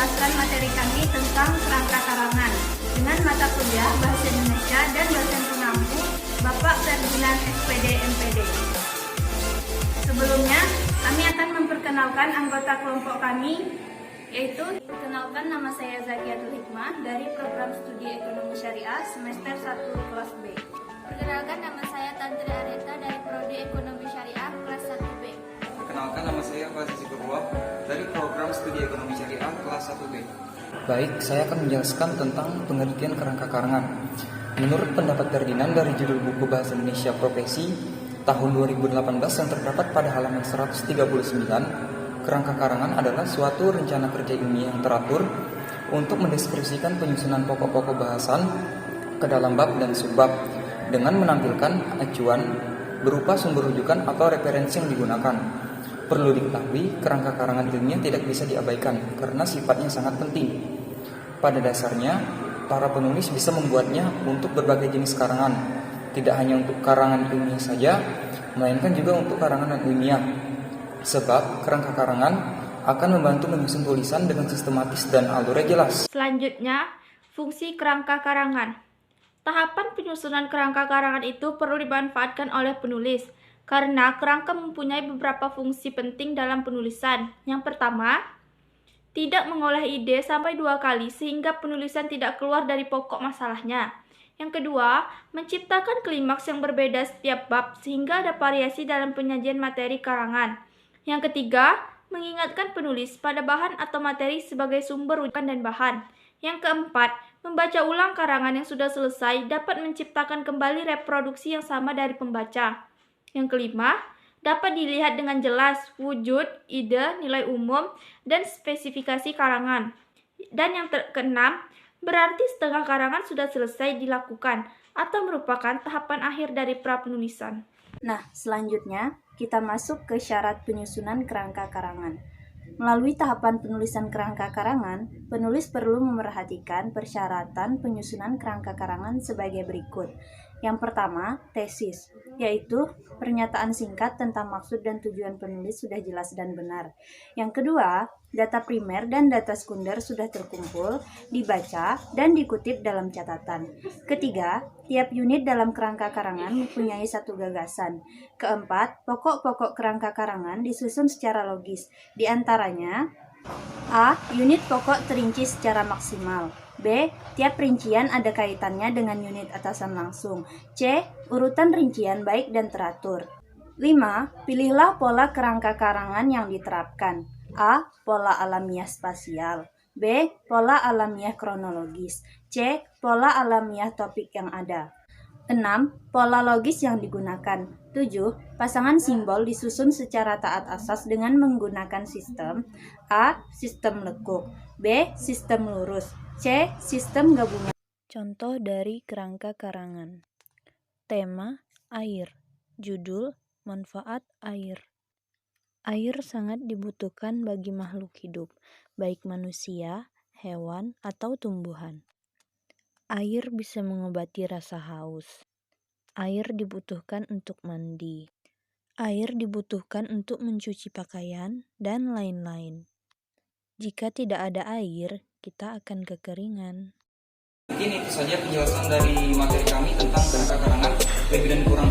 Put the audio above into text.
menjelaskan materi kami tentang kerangka karangan dengan mata kuliah Bahasa Indonesia dan dosen pengampu Bapak Ferdinand SPD MPD. Sebelumnya, kami akan memperkenalkan anggota kelompok kami, yaitu perkenalkan, nama saya Zakiatul Hikmah dari program studi Ekonomi Syariah semester 1 kelas B. Perkenalkan, nama saya Tantri Areta dari Prodi Ekonomi Syariah kelas 1B. Perkenalkan, nama saya Fazi Sikurullah dari program studi Ekonomi Syariah kelas 1B. Baik, saya akan menjelaskan tentang pengertian kerangka karangan. Menurut pendapat Ferdinand dari judul buku Bahasa Indonesia Profesi tahun 2018 yang terdapat pada halaman 139, kerangka karangan adalah suatu rencana kerja ilmiah yang teratur untuk mendeskripsikan penyusunan pokok-pokok bahasan ke dalam bab dan subbab dengan menampilkan acuan berupa sumber rujukan atau referensi yang digunakan. Perlu diketahui, kerangka karangan ilmiah tidak bisa diabaikan karena sifatnya sangat penting. Pada dasarnya, para penulis bisa membuatnya untuk berbagai jenis karangan, tidak hanya untuk karangan ilmiah saja, melainkan juga untuk karangan non-ilmiah. Sebab kerangka karangan akan membantu menyusun tulisan dengan sistematis dan alurnya jelas. Selanjutnya, fungsi kerangka karangan. Tahapan penyusunan kerangka karangan itu perlu dimanfaatkan oleh penulis, karena kerangka mempunyai beberapa fungsi penting dalam penulisan. Yang pertama, tidak mengolah ide sampai 2 kali sehingga penulisan tidak keluar dari pokok masalahnya. Yang kedua, menciptakan klimaks yang berbeda setiap bab sehingga ada variasi dalam penyajian materi karangan. Yang ketiga, mengingatkan penulis pada bahan atau materi sebagai sumber rujukan dan bahan. Yang keempat, membaca ulang karangan yang sudah selesai dapat menciptakan kembali reproduksi yang sama dari pembaca. Yang kelima, dapat dilihat dengan jelas wujud, ide, nilai umum, dan spesifikasi karangan. Dan yang keenam, berarti setengah karangan sudah selesai dilakukan atau merupakan tahapan akhir dari prapenulisan. Nah, selanjutnya kita masuk ke syarat penyusunan kerangka karangan. Melalui tahapan penulisan kerangka karangan, penulis perlu memerhatikan persyaratan penyusunan kerangka karangan sebagai berikut. Yang pertama, tesis, yaitu pernyataan singkat tentang maksud dan tujuan penulis sudah jelas dan benar. Yang kedua, data primer dan data sekunder sudah terkumpul, dibaca, dan dikutip dalam catatan. Ketiga, tiap unit dalam kerangka karangan mempunyai satu gagasan. Keempat, pokok-pokok kerangka karangan disusun secara logis. Di antaranya, A. Unit pokok terinci secara maksimal. B. Tiap rincian ada kaitannya dengan unit atasan langsung. C. Urutan rincian baik dan teratur. 5. Pilihlah pola kerangka karangan yang diterapkan. A. Pola alamiah spasial. B. Pola alamiah kronologis. C. Pola alamiah topik yang ada. 6. Pola logis yang digunakan. 7. Pasangan simbol disusun secara taat asas dengan menggunakan sistem A. Sistem lekuk. B. Sistem lurus. C. Sistem gabungan. Contoh dari kerangka karangan. Tema, air. Judul, manfaat air. Air sangat dibutuhkan bagi makhluk hidup, baik manusia, hewan, atau tumbuhan. Air bisa mengobati rasa haus. Air dibutuhkan untuk mandi. Air dibutuhkan untuk mencuci pakaian, dan lain-lain. Jika tidak ada air, kita akan kekeringan. Mungkin itu saja penjelasan dari materi kami tentang kerangka karangan. Lebih dan kurang